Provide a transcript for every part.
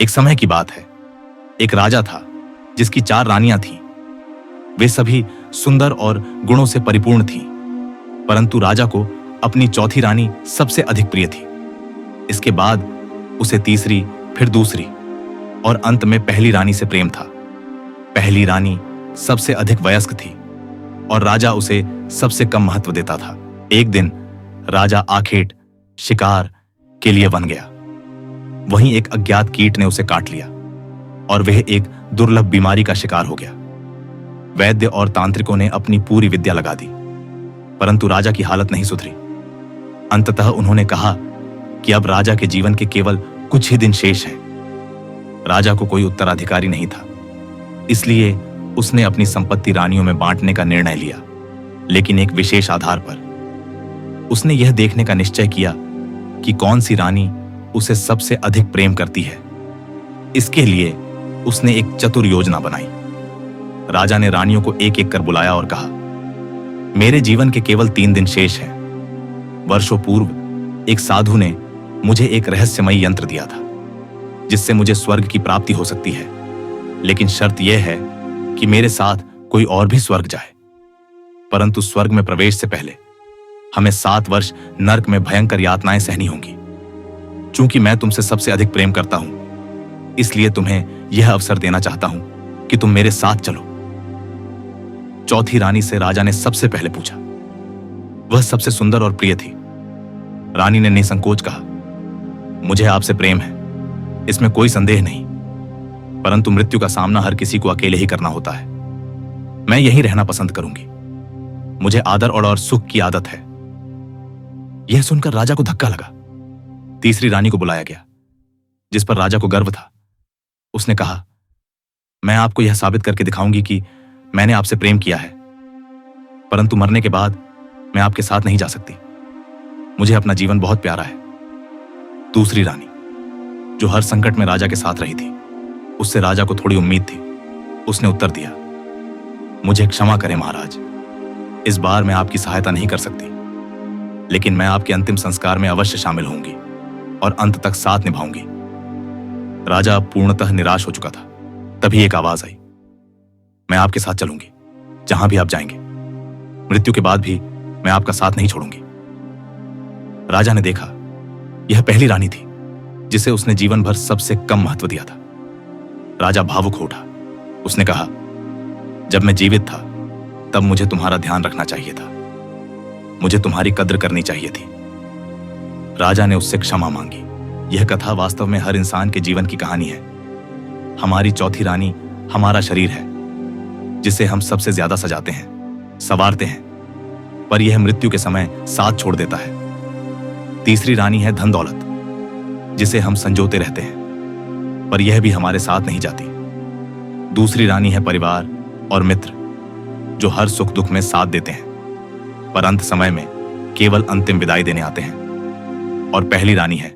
एक समय की बात है। एक राजा था जिसकी 4 रानियां थीं। वे सभी सुंदर और गुणों से परिपूर्ण थीं, परंतु राजा को अपनी चौथी रानी सबसे अधिक प्रिय थी। इसके बाद उसे तीसरी, फिर दूसरी और अंत में पहली रानी से प्रेम था। पहली रानी सबसे अधिक वयस्क थी और राजा उसे सबसे कम महत्व देता था। एक दिन राजा आखेट शिकार के लिए वन गया। वहीं एक अज्ञात कीट ने उसे काट लिया और वह एक दुर्लभ बीमारी का शिकार हो गया। वैद्य और तांत्रिकों ने अपनी पूरी विद्या लगा दी, परंतु राजा की हालत नहीं सुधरी। अंततः उन्होंने कहा कि अब राजा के जीवन के केवल कुछ ही दिन शेष हैं। राजा को कोई उत्तराधिकारी नहीं था, इसलिए उसने अपनी संपत्ति रानियों में बांटने का निर्णय लिया, लेकिन एक विशेष आधार पर। उसने यह देखने का निश्चय किया कि कौन सी रानी उसे सबसे अधिक प्रेम करती है। इसके लिए उसने एक चतुर योजना बनाई। राजा ने रानियों को एक एक कर बुलाया और कहा, मेरे जीवन के केवल 3 दिन शेष हैं। वर्षों पूर्व एक साधु ने मुझे एक रहस्यमयी यंत्र दिया था, जिससे मुझे स्वर्ग की प्राप्ति हो सकती है, लेकिन शर्त यह है कि मेरे साथ कोई और भी स्वर्ग जाए। परंतु स्वर्ग में प्रवेश से पहले हमें 7 वर्ष नरक में भयंकर यातनाएं सहनी होंगी। चूंकि मैं तुमसे सबसे अधिक प्रेम करता हूं, इसलिए तुम्हें यह अवसर देना चाहता हूं कि तुम मेरे साथ चलो। चौथी रानी से राजा ने सबसे पहले पूछा। वह सबसे सुंदर और प्रिय थी। रानी ने निसंकोच कहा, मुझे आपसे प्रेम है, इसमें कोई संदेह नहीं, परंतु मृत्यु का सामना हर किसी को अकेले ही करना होता है। मैं यहीं रहना पसंद करूंगी। मुझे आदर और सुख की आदत है। यह सुनकर राजा को धक्का लगा। तीसरी रानी को बुलाया गया, जिस पर राजा को गर्व था। उसने कहा, मैं आपको यह साबित करके दिखाऊंगी कि मैंने आपसे प्रेम किया है, परंतु मरने के बाद मैं आपके साथ नहीं जा सकती। मुझे अपना जीवन बहुत प्यारा है। दूसरी रानी, जो हर संकट में राजा के साथ रही थी, उससे राजा को थोड़ी उम्मीद थी। उसने उत्तर दिया, मुझे क्षमा करें महाराज, इस बार मैं आपकी सहायता नहीं कर सकती, लेकिन मैं आपके अंतिम संस्कार में अवश्य शामिल होंगी और अंत तक साथ निभाऊंगी। राजा पूर्णतः निराश हो चुका था। तभी एक आवाज आई, मैं आपके साथ चलूंगी, जहां भी आप जाएंगे। मृत्यु के बाद भी मैं आपका साथ नहीं छोड़ूंगी। राजा ने देखा, यह पहली रानी थी जिसे उसने जीवन भर सबसे कम महत्व दिया था। राजा भावुक हो उठा। उसने कहा, जब मैं जीवित था तब मुझे तुम्हारा ध्यान रखना चाहिए था, मुझे तुम्हारी कद्र करनी चाहिए थी। राजा ने उससे क्षमा मांगी। यह कथा वास्तव में हर इंसान के जीवन की कहानी है। हमारी चौथी रानी हमारा शरीर है, जिसे हम सबसे ज्यादा सजाते हैं, संवारते हैं, पर यह मृत्यु के समय साथ छोड़ देता है। तीसरी रानी है धन दौलत, जिसे हम संजोते रहते हैं, पर यह भी हमारे साथ नहीं जाती। दूसरी रानी है परिवार और मित्र, जो हर सुख दुख में साथ देते हैं, पर अंत समय में केवल अंतिम विदाई देने आते हैं। और पहली रानी है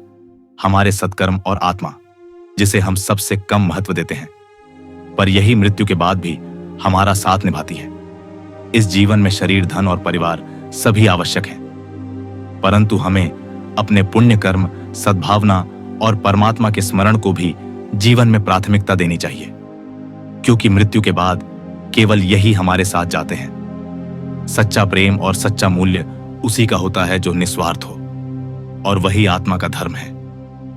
हमारे सत्कर्म और आत्मा, जिसे हम सबसे कम महत्व देते हैं, पर यही मृत्यु के बाद भी हमारा साथ निभाती है। इस जीवन में शरीर, धन और परिवार सभी आवश्यक हैं, परंतु हमें अपने पुण्य कर्म, सद्भावना और परमात्मा के स्मरण को भी जीवन में प्राथमिकता देनी चाहिए, क्योंकि मृत्यु के बाद केवल यही हमारे साथ जाते हैं। सच्चा प्रेम और सच्चा मूल्य उसी का होता है जो निस्वार्थ हो, और वही आत्मा का धर्म है।